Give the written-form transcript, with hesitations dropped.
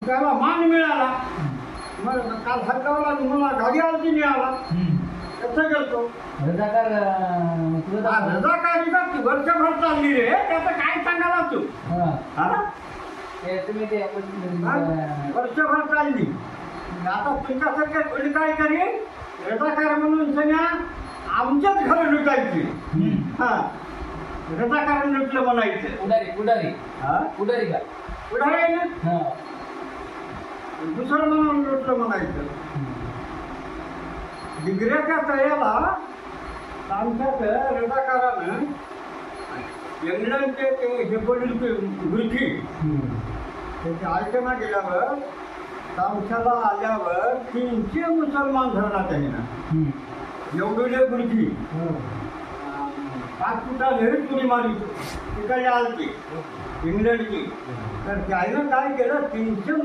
त्याला मान मिळाला. मग काल हलकावला मला गाडी आलती नाही आला. कसं करतो रजाकार रजाकारी का वर्षभर चालली रे, त्याचं काय सांगायला तू? तुम्ही ते वर्षभर चालली. आता तुमच्यासारख्या थोडी काय करेल रजाकार म्हणून सगळ्या आमच्याच घरं लुटायची. हा रजाकार लुटलं म्हणायचं. पुढारी पुढारी हा पुढारी का पुढारी आहे ना, दुसरं म्हणून लुटलं म्हणायचं. डिग्र्याच्या तळ्याला आमच्यात रजाकारानं इंग्लंडचे ते हे बोलले ते गुरखी त्याच्या आयटना गेल्यावर तामशाला आल्यावर 300 मुसलमान धरला त्यांना. एवढे गुरखी 5 फुटा लहरी तुरी मारी तिकडे आलती इंग्लंडची. तर त्यानं काय केलं 300